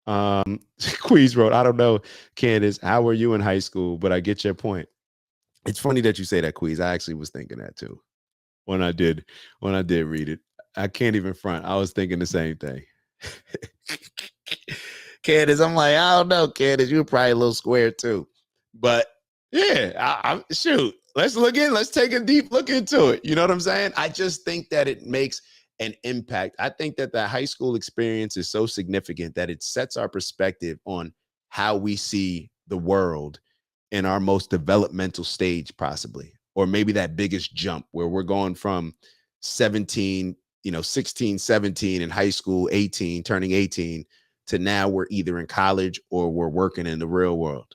Queeze wrote, I don't know, Candace, how were you in high school? But I get your point. It's funny that you say that, Queeze. I actually was thinking that too when I did read it. I can't even front. I was thinking the same thing. Candace, I'm like, I don't know, Candace, you were probably a little square too. But yeah, shoot, let's take a deep look into it. You know what I'm saying? I just think that it makes an impact. I think that the high school experience is so significant that it sets our perspective on how we see the world in our most developmental stage, possibly, or maybe that biggest jump where we're going from 17, 16, 17 in high school, 18, turning 18, to now we're either in college or we're working in the real world.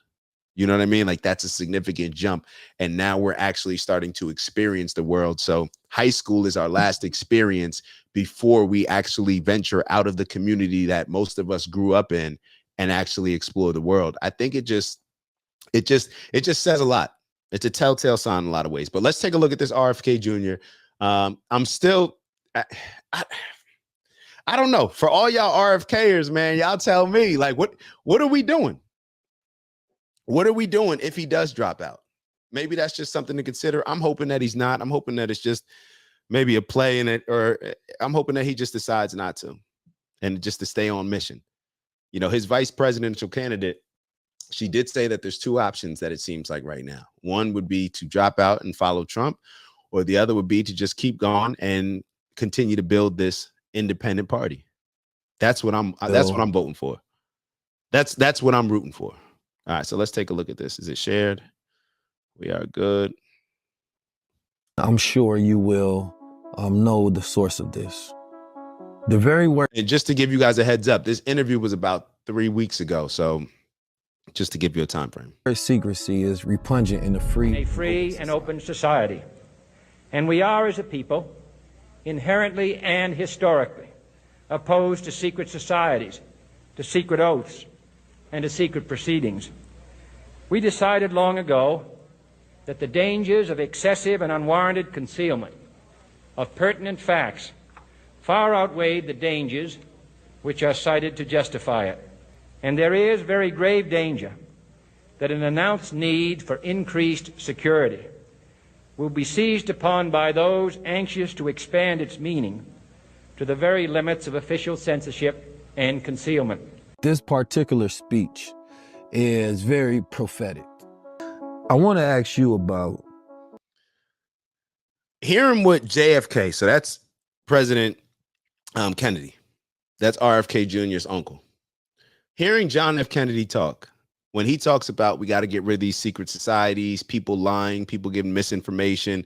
You know what I mean? Like, that's a significant jump. And now we're actually starting to experience the world. So high school is our last experience before we actually venture out of the community that most of us grew up in and actually explore the world. I think it just says a lot. It's a telltale sign in a lot of ways. But let's take a look at this RFK Jr. I'm still, I don't know. For all y'all RFKers, man, y'all tell me, like, what are we doing? What are we doing if he does drop out? Maybe that's just something to consider. I'm hoping that he's not. I'm hoping that it's just maybe a play in it, or I'm hoping that he just decides not to and just to stay on mission. His vice presidential candidate, she did say that there's two options that it seems like right now. One would be to drop out and follow Trump, or the other would be to just keep going and continue to build this independent party. That's what I'm voting for. That's what I'm rooting for. All right, so let's take a look at this. Is it shared? We are good. I'm sure you will know the source of this. The very word. And just to give you guys a heads up, this interview was about 3 weeks ago. So just to give you a time frame. Secrecy is repugnant in a free and open society. And we are, as a people, inherently and historically opposed to secret societies, to secret oaths, and to secret proceedings. We decided long ago that the dangers of excessive and unwarranted concealment of pertinent facts far outweighed the dangers which are cited to justify it. And there is very grave danger that an announced need for increased security will be seized upon by those anxious to expand its meaning to the very limits of official censorship and concealment. This particular speech is very prophetic. I want to ask you about hearing what JFK, so that's President Kennedy, that's RFK Jr.'s uncle. Hearing John F. Kennedy talk, when he talks about we got to get rid of these secret societies, people lying, people giving misinformation,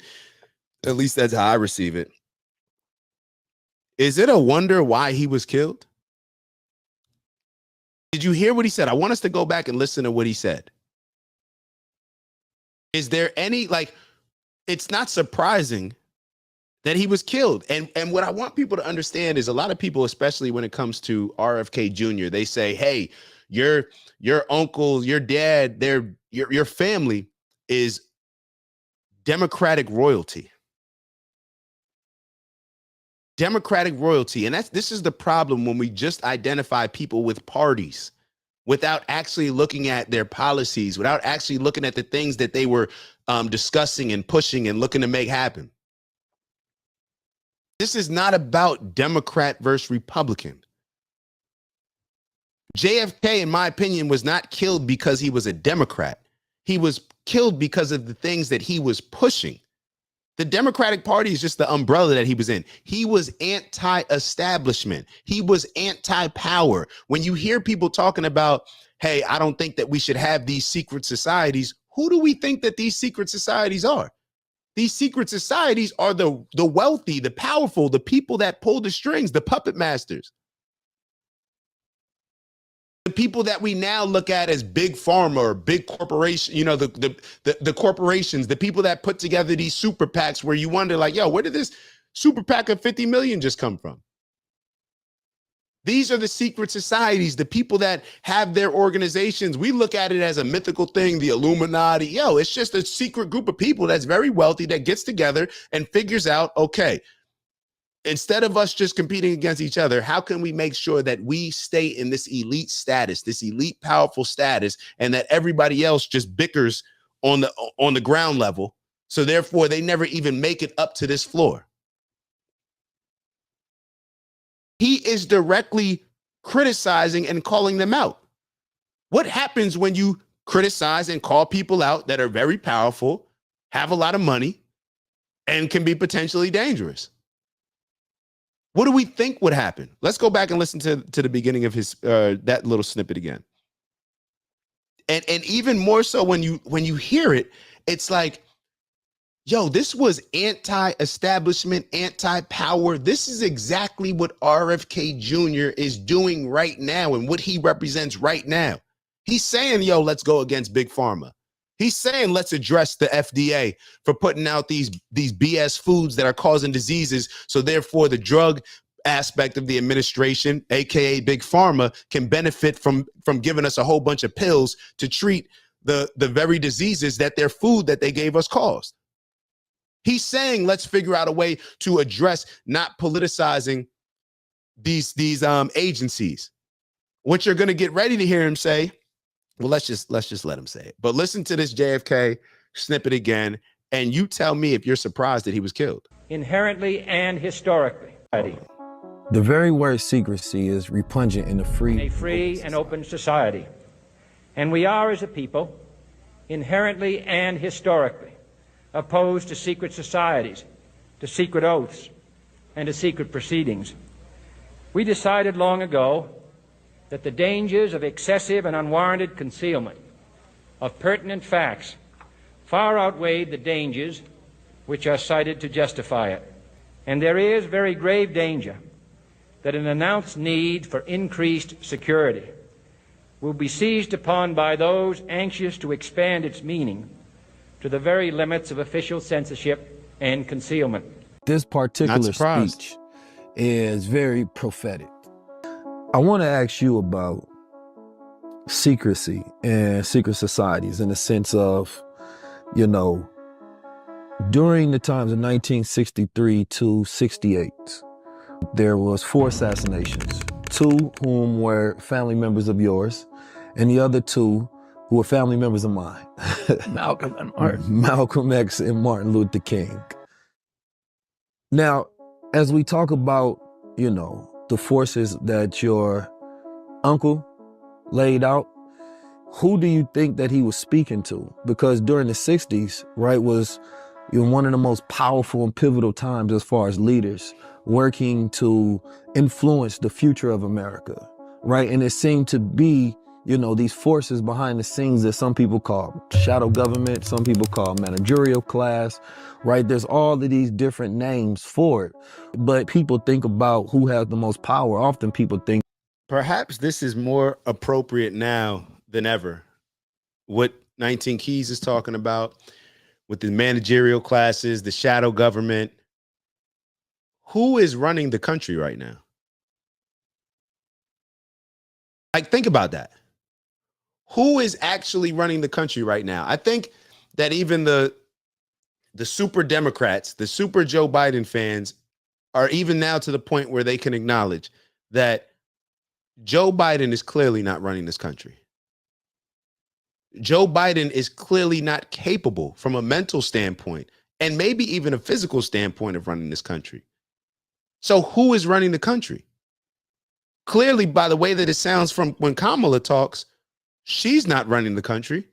at least that's how I receive it. Is it a wonder why he was killed? Did you hear what he said? I want us to go back and listen to what he said. Is there any, it's not surprising that he was killed. And what I want people to understand is a lot of people, especially when it comes to RFK Jr., they say, hey, your uncle, your dad, your family is Democratic royalty. Democratic royalty. And this is the problem when we just identify people with parties without actually looking at their policies, without actually looking at the things that they were discussing and pushing and looking to make happen. This is not about Democrat versus Republican. JFK, in my opinion, was not killed because he was a Democrat. He was killed because of the things that he was pushing. The Democratic Party is just the umbrella that he was in. He was anti-establishment. He was anti-power. When you hear people talking about, hey, I don't think that we should have these secret societies, who do we think that these secret societies are? These secret societies are the wealthy, the powerful, the people that pull the strings, the puppet masters. The people that we now look at as big pharma or big corporation, the corporations, the people that put together these super PACs where you wonder, like, yo, where did this super PAC of 50 million just come from? These are the secret societies, the people that have their organizations. We look at it as a mythical thing, the Illuminati. Yo, it's just a secret group of people that's very wealthy that gets together and figures out, okay, Instead of us just competing against each other, how can we make sure that we stay in this elite status, this elite powerful status, and that everybody else just bickers on the ground level, so therefore they never even make it up to this floor? He is directly criticizing and calling them out. What happens when you criticize and call people out that are very powerful, have a lot of money, and can be potentially dangerous? What do we think would happen? Let's go back and listen to the beginning of his that little snippet again. And even more so when you hear it, it's like, yo, this was anti-establishment, anti-power. This is exactly what RFK Jr. is doing right now and what he represents right now. He's saying, yo, let's go against Big Pharma. He's saying, let's address the FDA for putting out these BS foods that are causing diseases. So therefore, the drug aspect of the administration, aka Big Pharma, can benefit from giving us a whole bunch of pills to treat the very diseases that their food that they gave us caused. He's saying, let's figure out a way to address not politicizing these agencies. What you're going to get ready to hear him say, well, let's just let him say it. But listen to this JFK snippet again, and you tell me if you're surprised that he was killed. Inherently and historically, The very word secrecy is repugnant in a free and open society. And we are, as a people, inherently and historically opposed to secret societies, to secret oaths, and to secret proceedings. We decided long ago that the dangers of excessive and unwarranted concealment of pertinent facts far outweighed the dangers which are cited to justify it. And there is very grave danger that an announced need for increased security will be seized upon by those anxious to expand its meaning to the very limits of official censorship and concealment. This particular speech is very prophetic. I want to ask you about secrecy and secret societies in the sense of, you know, during the times of 1963 to 68, there was 4 assassinations, 2 whom were family members of yours, and the other 2 who were family members of mine. Malcolm and Martin. Malcolm X and Martin Luther King. Now, as we talk about, you know, the forces that your uncle laid out, who do you think that he was speaking to? Because during the 60s, right, was one of the most powerful and pivotal times as far as leaders working to influence the future of America, right? And it seemed to be, you know, these forces behind the scenes that some people call shadow government, some people call managerial class, right? There's all of these different names for it. But people think about who has the most power. Often people think, perhaps this is more appropriate now than ever. What 19 Keys is talking about with the managerial classes, the shadow government. Who is running the country right now? Like, think about that. Who is actually running the country right now? I think that even the super Democrats, the super Joe Biden fans are even now to the point where they can acknowledge that Joe Biden is clearly not running this country. Joe Biden is clearly not capable from a mental standpoint and maybe even a physical standpoint of running this country. So who is running the country? Clearly, by the way that it sounds from when Kamala talks, she's not running the country.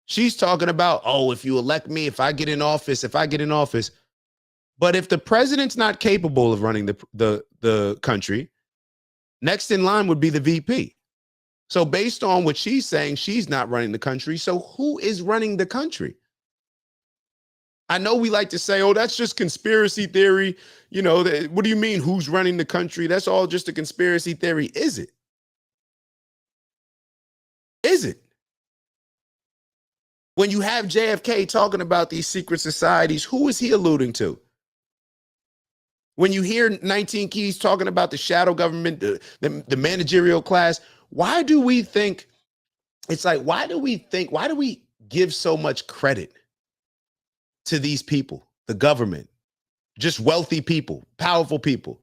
She's talking about, oh, if you elect me, if I get in office. But if the president's not capable of running the country, next in line would be the VP. So based on what she's saying, she's not running the country. So who is running the country? I know we like to say, oh, that's just conspiracy theory. You know, what do you mean who's running the country? That's all just a conspiracy theory. Is it? Is it? When you have JFK talking about these secret societies, who is he alluding to? When you hear 19 Keys talking about the shadow government, the managerial class, why do we think, it's like, why do we give so much credit to these people, the government, just wealthy people, powerful people.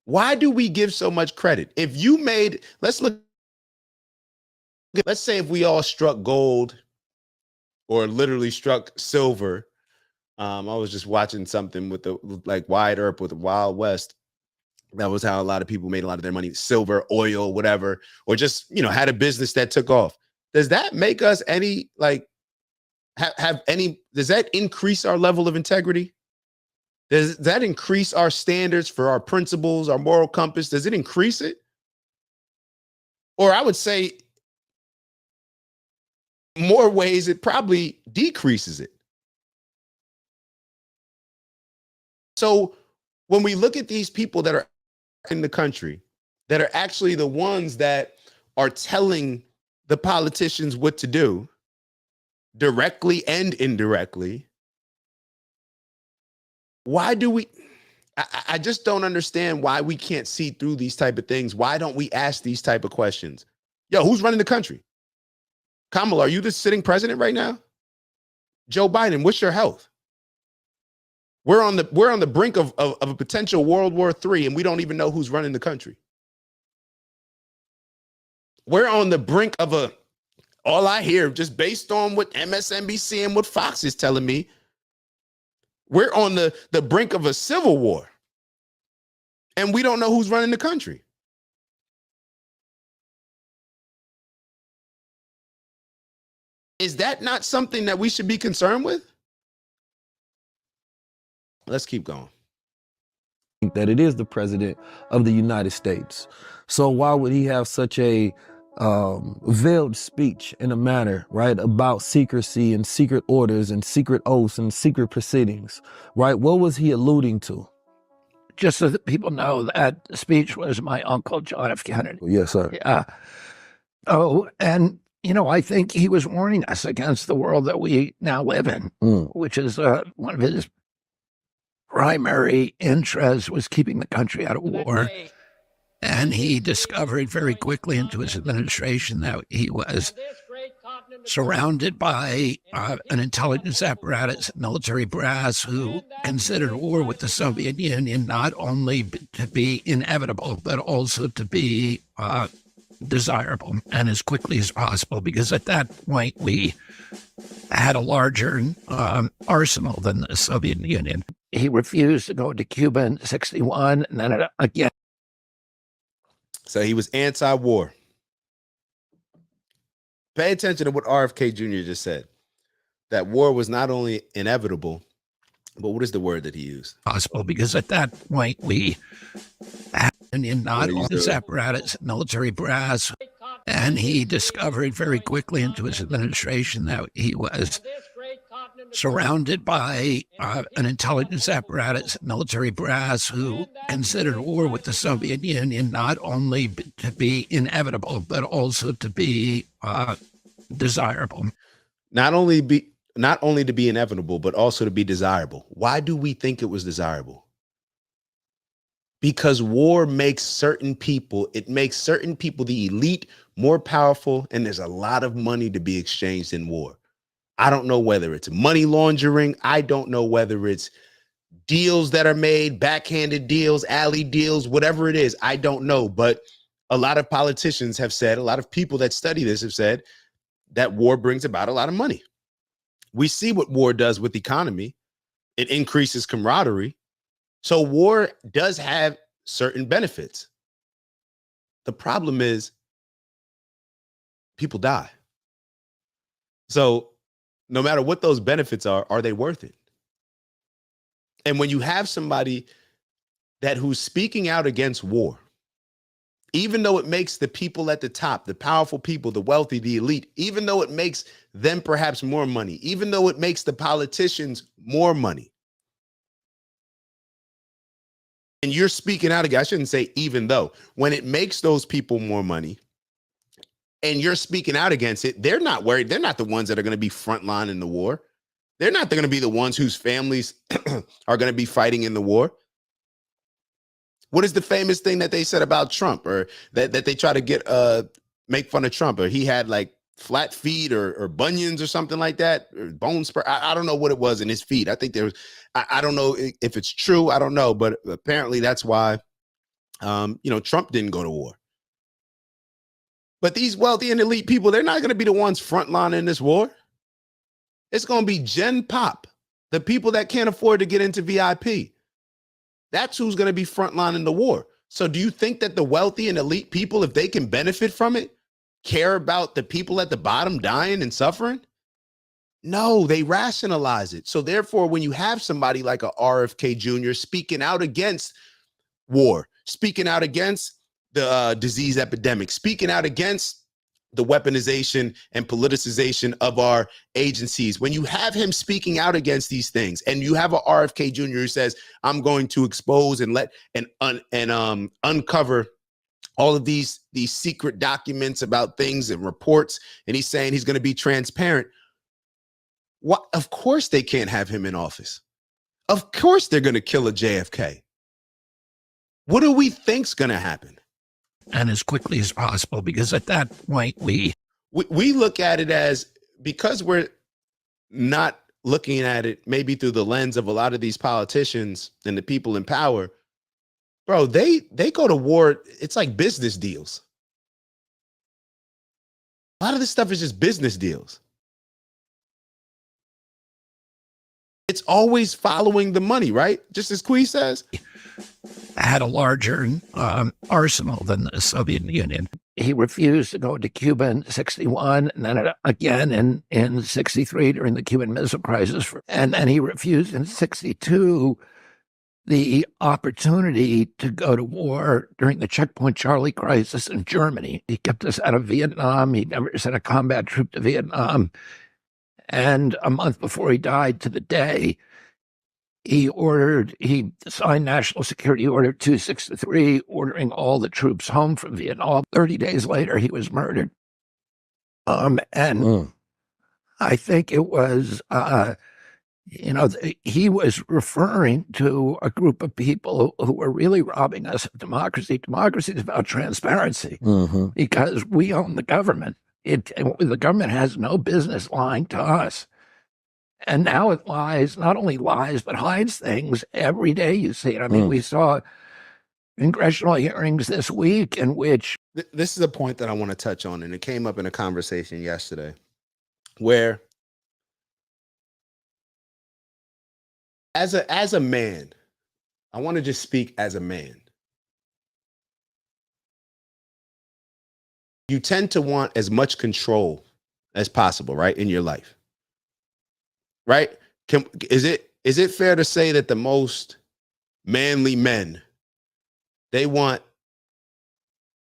Why do we give so much credit? If you made, let's say if we all struck gold or literally struck silver. I was just watching something with the like Wide Earp with the Wild West. That was how a lot of people made a lot of their money, silver, oil, whatever, or just, had a business that took off. Does that make us any like have any, does that increase our level of integrity? Does that increase our standards for our principles, our moral compass? Does it increase it? Or I would say more ways it probably decreases it. So when we look at these people that are in the country, that are actually the ones that are telling the politicians what to do, directly and indirectly, why do we, I just don't understand why we can't see through these type of things. Why don't we ask these type of questions? Yo, who's running the country? Kamala, are you the sitting president right now? Joe Biden, what's your health? We're on the brink of a potential World War III, and we don't even know who's running the country. We're on the brink of all I hear, just based on what MSNBC and what Fox is telling me, we're on the brink of a civil war, and we don't know who's running the country. Is that not something that we should be concerned with? Let's keep going. That it is the president of the United States. So why would he have such a veiled speech in a manner, right, about secrecy and secret orders and secret oaths and secret proceedings, right? What was he alluding to? Just so that people know, that speech was my uncle, John F. Kennedy. Yes, sir. Yeah. Oh, and, I think he was warning us against the world that we now live in, which is one of his primary interests was keeping the country out of war. And he discovered very quickly into his administration that he was surrounded by an intelligence apparatus, military brass, who considered war with the Soviet Union not only to be inevitable, but also to be desirable and as quickly as possible, because at that point we had a larger arsenal than the Soviet Union. He refused to go to Cuba in 1961, and then again. So he was anti-war. Pay attention to what RFK Jr. just said. That war was not only inevitable, but what is the word that he used? Possible, because at that point we had not all this apparatus, military brass, and he discovered very quickly into his administration that he was surrounded by an intelligence apparatus, military brass, who considered war with the Soviet Union not only to be inevitable, but also to be desirable. Not only to be inevitable, but also to be desirable. Why do we think it was desirable? Because war makes certain people, the elite, more powerful, and there's a lot of money to be exchanged in war. I don't know whether it's money laundering. I don't know whether it's deals that are made, backhanded deals, alley deals, whatever it is. I don't know. But a lot of politicians have said, a lot of people that study this have said that war brings about a lot of money. We see what war does with the economy. It increases camaraderie. So war does have certain benefits. The problem is people die. So no matter what those benefits are they worth it? And when you have somebody who's speaking out against war, even though it makes the people at the top, the powerful people, the wealthy, the elite, even though it makes them perhaps more money, even though it makes the politicians more money, and you're speaking out against, I shouldn't say even though, when it makes those people more money and you're speaking out against it, they're not worried. They're not the ones that are going to be frontline in the war. They're not going to be the ones whose families are going to be fighting in the war. What is the famous thing that they said about Trump, or that they try to make fun of Trump, or he had like flat feet or bunions or something like that, or bone spur. I don't know what it was in his feet. I think there was, I don't know if it's true. I don't know, but apparently that's why, Trump didn't go to war. But these wealthy and elite people, they're not going to be the ones frontlining this war. It's going to be Gen Pop, the people that can't afford to get into VIP. That's who's going to be frontlining the war. So do you think that the wealthy and elite people, if they can benefit from it, care about the people at the bottom dying and suffering? No, they rationalize it. So therefore, when you have somebody like a RFK Jr. speaking out against war, speaking out against the disease epidemic, speaking out against the weaponization and politicization of our agencies, when you have him speaking out against these things, and you have a RFK Jr. who says, I'm going to expose and uncover all of these secret documents about things and reports, and he's saying he's going to be transparent. What? Of course they can't have him in office. Of course they're going to kill a JFK. What do we think's going to happen? And as quickly as possible, because at that point we look at it as, because we're not looking at it maybe through the lens of a lot of these politicians and the people in power, bro, they go to war. It's like business deals. A lot of this stuff is just business deals. It's always following the money, right? Just as Queeze says. had a larger arsenal than the Soviet Union. He refused to go to Cuba in 61, and then again in 63 during the Cuban Missile Crisis. And then he refused in 62 the opportunity to go to war during the Checkpoint Charlie crisis in Germany. He kept us out of Vietnam. He never sent a combat troop to Vietnam. And a month before he died, to the day, he signed National Security Order 263, ordering all the troops home from Vietnam. 30 days later, he was murdered. I think it was, he was referring to a group of people who were really robbing us of democracy. Democracy is about transparency, because we own the government. The government has no business lying to us. And now it lies, not only lies, but hides things every day. You see it. I mean, we saw congressional hearings this week in which... This is a point that I want to touch on, and it came up in a conversation yesterday, where as a man, I want to just speak as a man. You tend to want as much control as possible, right, in your life. Right? Is it fair to say that the most manly men, they want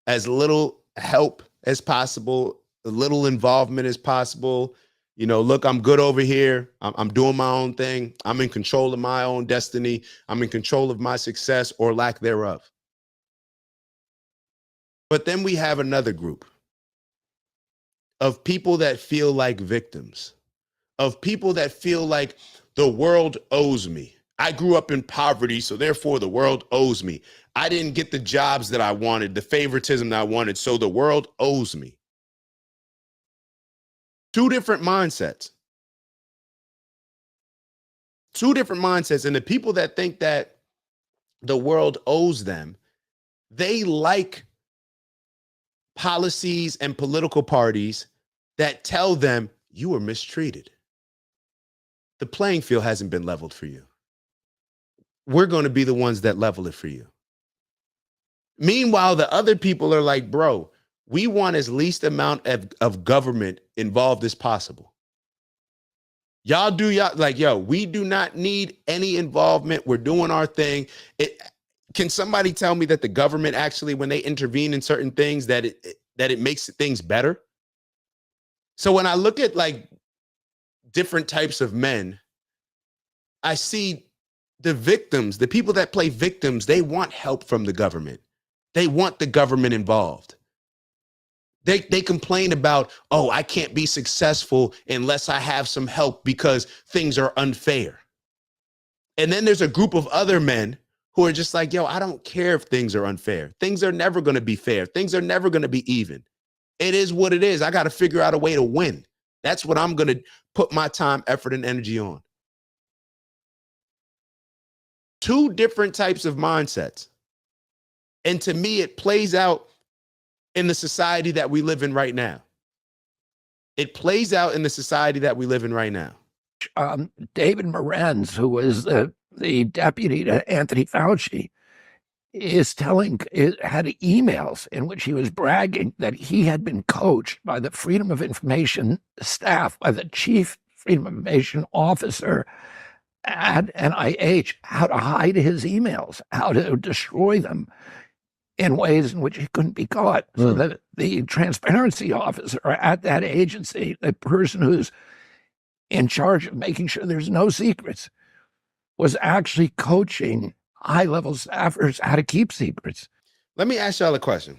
as little help as possible, as little involvement as possible? Look, I'm good over here. I'm doing my own thing. I'm in control of my own destiny. I'm in control of my success or lack thereof. But then we have another group of people that feel like victims, of people that feel like the world owes me. I grew up in poverty, so therefore the world owes me. I didn't get the jobs that I wanted, the favoritism that I wanted, so the world owes me. Two different mindsets. And the people that think that the world owes them, they like policies and political parties that tell them you were mistreated. The playing field hasn't been leveled for you. We're going to be the ones that level it for you. Meanwhile, the other people are like, bro, we want as least amount of government involved as possible. Y'all like, yo, we do not need any involvement. We're doing our thing. Can somebody tell me that the government actually, when they intervene in certain things, that it makes things better? So when I look at like different types of men, I see the victims, the people that play victims, they want help from the government. They want the government involved. They complain about, oh, I can't be successful unless I have some help because things are unfair. And then there's a group of other men who are just like, yo, I don't care if things are unfair. Things are never going to be fair. Things are never going to be even. It is what it is. I got to figure out a way to win. That's what I'm going to put my time, effort, and energy on. Two different types of mindsets. And to me, it plays out in the society that we live in right now. It plays out in the society that we live in right now. David Morenz, who was the deputy to Anthony Fauci, had emails in which he was bragging that he had been coached by the Freedom of Information staff, by the chief Freedom of Information officer at NIH, how to hide his emails, how to destroy them in ways in which he couldn't be caught. So that the transparency officer at that agency, the person who's in charge of making sure there's no secrets, was actually coaching high-level staffers how to keep secrets. Let me ask y'all a question.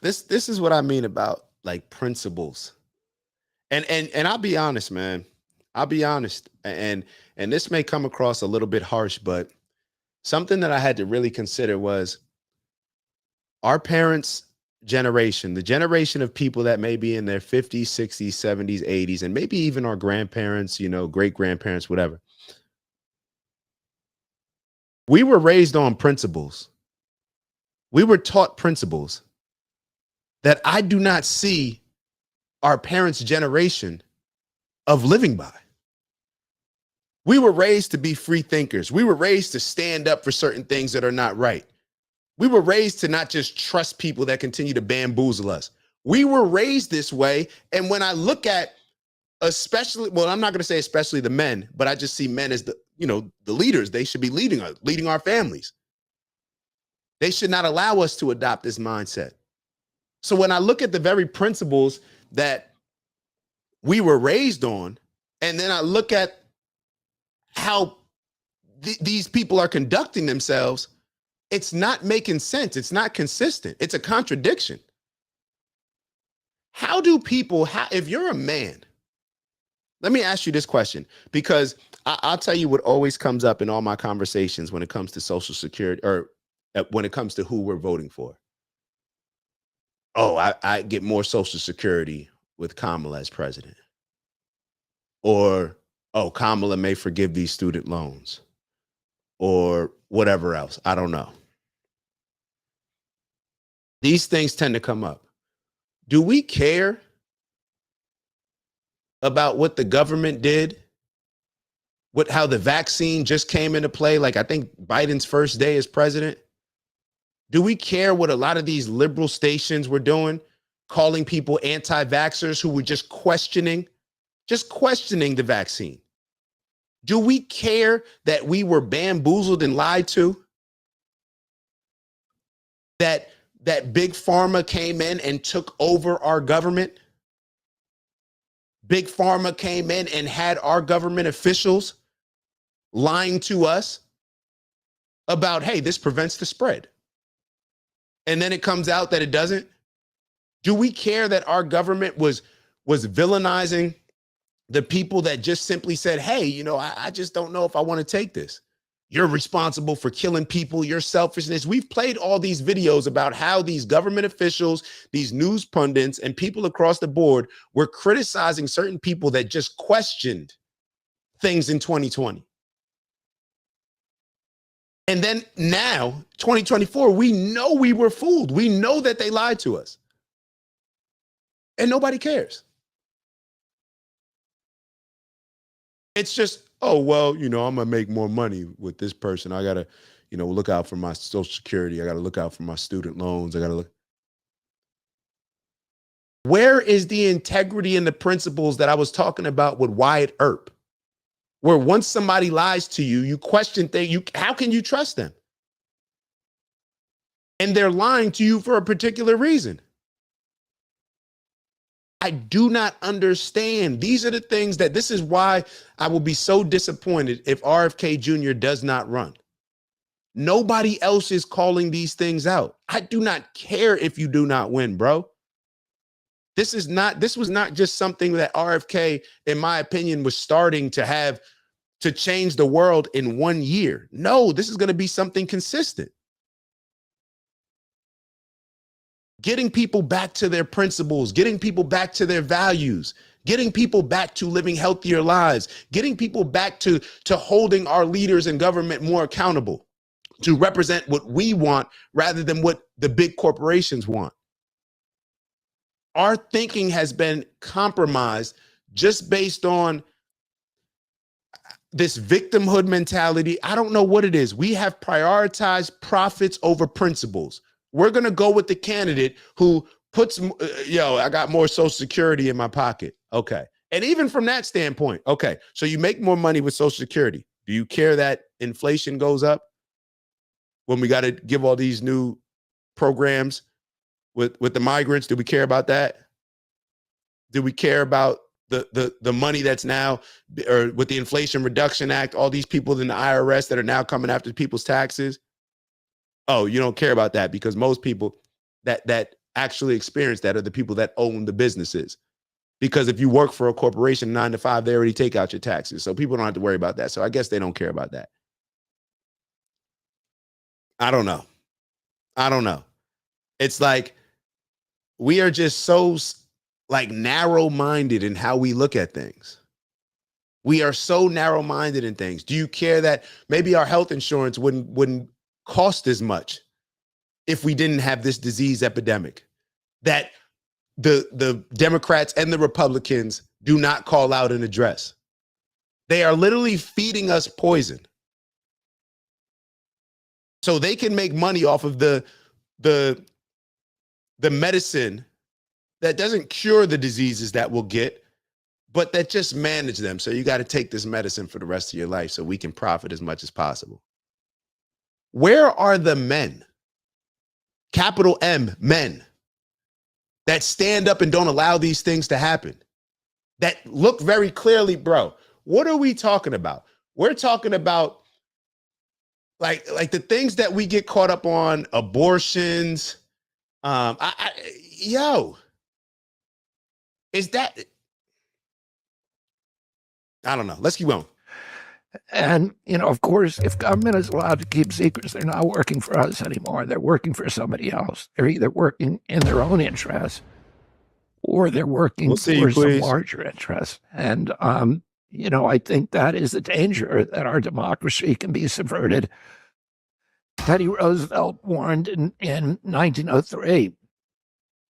This is what I mean about like principles. And I'll be honest, man. I'll be honest. And this may come across a little bit harsh, but something that I had to really consider was our parents' generation, the generation of people that may be in their 50s, 60s, 70s, 80s, and maybe even our grandparents, great grandparents, whatever. We were raised on principles. We were taught principles that I do not see our parents' generation of living by. We were raised to be free thinkers. We were raised to stand up for certain things that are not right. We were raised to not just trust people that continue to bamboozle us. We were raised this way. And when I look at especially, well, I'm not going to say especially the men, but I just see men as the leaders. They should be leading our families. They should not allow us to adopt this mindset. So when I look at the very principles that we were raised on, and then I look at how these people are conducting themselves, it's not making sense. It's not consistent. It's a contradiction. How do people, if you're a man, let me ask you this question, because I'll tell you what always comes up in all my conversations when it comes to Social Security, or when it comes to who we're voting for. Oh, I get more Social Security with Kamala as president. Or, oh, Kamala may forgive these student loans. Or whatever else. I don't know. These things tend to come up. Do we care about what the government did? How the vaccine just came into play? Like, I think Biden's first day as president. Do we care what a lot of these liberal stations were doing, calling people anti-vaxxers who were just questioning the vaccine? Do we care that we were bamboozled and lied to? That Big Pharma came in and took over our government? Big Pharma came in and had our government officials lying to us about, hey, this prevents the spread. And then it comes out that it doesn't. Do we care that our government was villainizing the people that just simply said, hey, I just don't know if I want to take this. You're responsible for killing people, your selfishness. We've played all these videos about how these government officials, these news pundits, and people across the board were criticizing certain people that just questioned things in 2020. And then now, 2024, we know we were fooled. We know that they lied to us. And nobody cares. It's just, oh, well, I'm going to make more money with this person. I got to, look out for my Social Security. I got to look out for my student loans. I got to look. Where is the integrity and the principles that I was talking about with Wyatt Earp? Where once somebody lies to you, you question things. How can you trust them? And they're lying to you for a particular reason. I do not understand. These are the things this is why I will be so disappointed if RFK Jr. does not run. Nobody else is calling these things out. I do not care if you do not win, bro. This was not just something that RFK, in my opinion, was starting to have to change the world in 1 year. No, this is going to be something consistent. getting people back to their principles, getting people back to their values, getting people back to living healthier lives, getting people back to holding our leaders in government more accountable, to represent what we want rather than what the big corporations want. Our thinking has been compromised just based on this victimhood mentality. I don't know what it is. We have prioritized profits over principles. We're going to go with the candidate who puts, I got more Social Security in my pocket. Okay. And even from that standpoint, okay, so you make more money with Social Security. Do you care that inflation goes up when we got to give all these new programs with the migrants? Do we care about that? Do we care about the money that's now, or with the Inflation Reduction Act, all these people in the IRS that are now coming after people's taxes? Oh, you don't care about that because most people that actually experience that are the people that own the businesses. Because if you work for a corporation 9 to 5, they already take out your taxes. So people don't have to worry about that. So I guess they don't care about that. I don't know. It's like we are just so like narrow-minded in how we look at things. We are so narrow-minded in things. Do you care that maybe our health insurance wouldn't cost as much if we didn't have this disease epidemic that the Democrats and the Republicans do not call out and address? They are literally feeding us poison so they can make money off of the medicine that doesn't cure the diseases that we'll get, but that just manage them. So you got to take this medicine for the rest of your life so we can profit as much as possible. Where are the men, capital M, men, that stand up and don't allow these things to happen? That look very clearly, bro, what are we talking about? We're talking about like the things that we get caught up on, abortions. Is that, I don't know. Let's keep going. And, of course, if government is allowed to keep secrets, they're not working for us anymore. They're working for somebody else. They're either working in their own interests or they're working for some larger interests. And, I think that is the danger, that our democracy can be subverted. Teddy Roosevelt warned in 1903.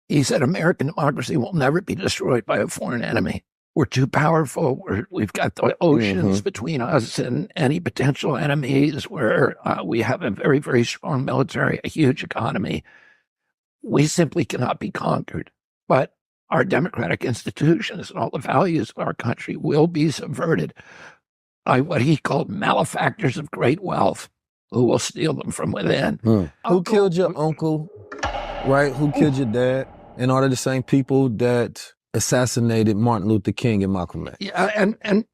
He said, American democracy will never be destroyed by a foreign enemy. We're too powerful. We've got the oceans between us and any potential enemies, where we have a very, very strong military, a huge economy. We simply cannot be conquered. But our democratic institutions and all the values of our country will be subverted by what he called malefactors of great wealth, who will steal them from within. Who killed your uncle, right? Who killed your dad? And are they the same people that assassinated Martin Luther King and Malcolm X? Yeah, and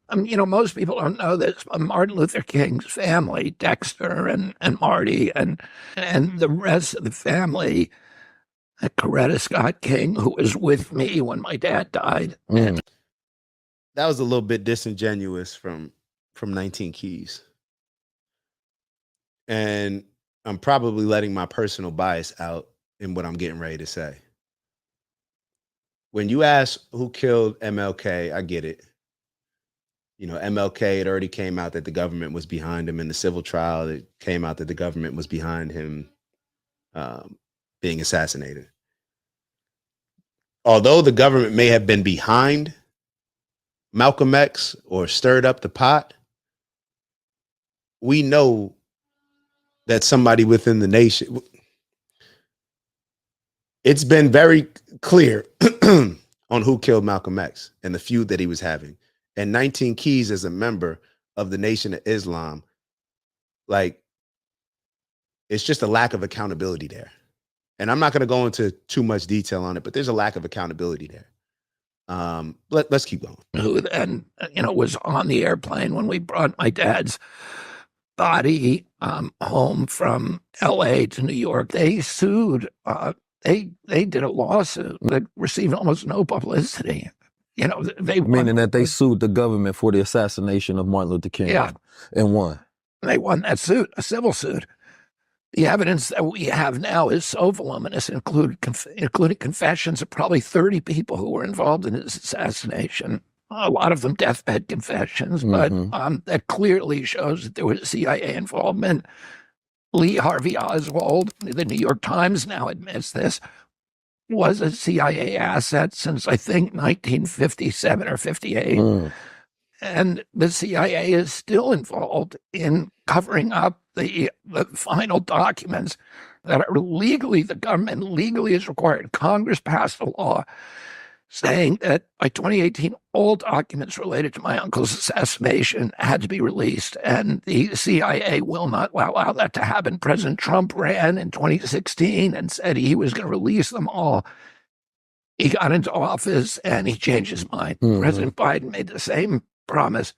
most people don't know this, but Martin Luther King's family, Dexter and Marty and the rest of the family, Coretta Scott King, who was with me when my dad died. That was a little bit disingenuous from 19 Keys. And I'm probably letting my personal bias out in what I'm getting ready to say. When you ask who killed MLK, I get it. MLK, it already came out that the government was behind him in the civil trial. It came out that the government was behind him being assassinated. Although the government may have been behind Malcolm X or stirred up the pot, we know that somebody within the nation, it's been very clear on who killed Malcolm X and the feud that he was having. And 19 Keys, as a member of the Nation of Islam, like, it's just a lack of accountability there. And I'm not going to go into too much detail on it, but there's a lack of accountability there. Let's keep going. Who then, was on the airplane when we brought my dad's body home from L.A. to New York. They sued. They did a lawsuit that received almost no publicity. Meaning that they sued the government for the assassination of Martin Luther King. Yeah. And won. They won that suit, a civil suit. The evidence that we have now is so voluminous, including confessions of probably 30 people who were involved in his assassination. A lot of them deathbed confessions, but that clearly shows that there was CIA involvement. Lee Harvey Oswald, the New York Times now admits this, was a CIA asset since, I think, 1957 or 58. And the CIA is still involved in covering up the final documents that are legally, the government legally is required. Congress passed a law saying that by 2018, all documents related to my uncle's assassination had to be released, and the CIA will not allow that to happen. President Trump ran in 2016 and said he was going to release them all. He got into office and he changed his mind. President Biden made the same promise.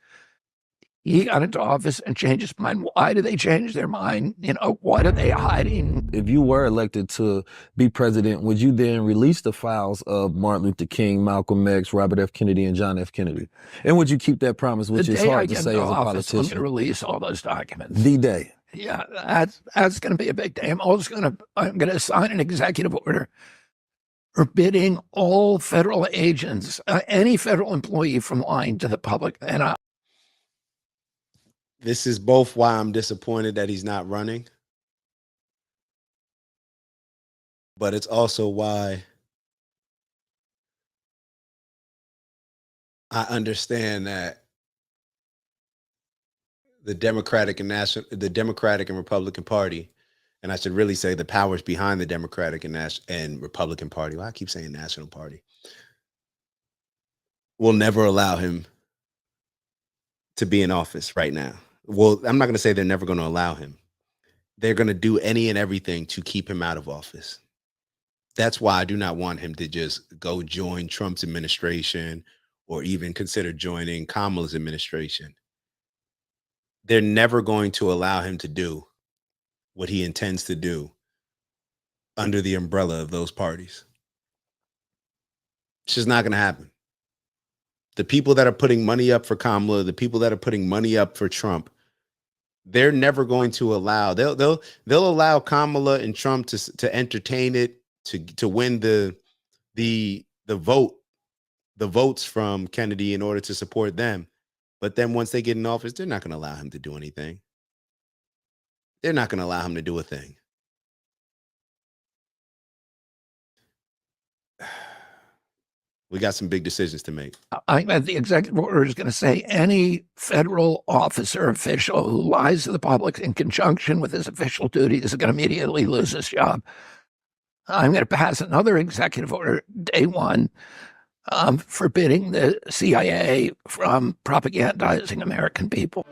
He got into office and changed his mind. Why did they change their mind? What are they hiding? If you were elected to be president, would you then release the files of Martin Luther King, Malcolm X, Robert F. Kennedy, and John F. Kennedy? And would you keep that promise, which is hard to say as a politician? I'm going to release all those documents. The day. Yeah, that's going to be a big day. I'm going to sign an executive order forbidding all federal agents, any federal employee from lying to the public. And this is both why I'm disappointed that he's not running, but it's also why I understand that the Democratic and Republican Party, and I should really say the powers behind the Democratic and Republican Party, well, I keep saying National Party, will never allow him to be in office right now. Well, I'm not going to say they're never going to allow him. They're going to do any and everything to keep him out of office. That's why I do not want him to just go join Trump's administration or even consider joining Kamala's administration. They're never going to allow him to do what he intends to do under the umbrella of those parties. It's just not going to happen. The people that are putting money up for Kamala, the people that are putting money up for Trump, they're never going to allow. They'll allow Kamala and Trump to entertain it, to win the votes from Kennedy in order to support them. But then once they get in office, they're not going to allow him to do anything. They're not going to allow him to do a thing. We got some big decisions to make. I think that the executive order is going to say any federal officer or official who lies to the public in conjunction with his official duties is going to immediately lose his job. I'm going to pass another executive order, day one, forbidding the CIA from propagandizing American people.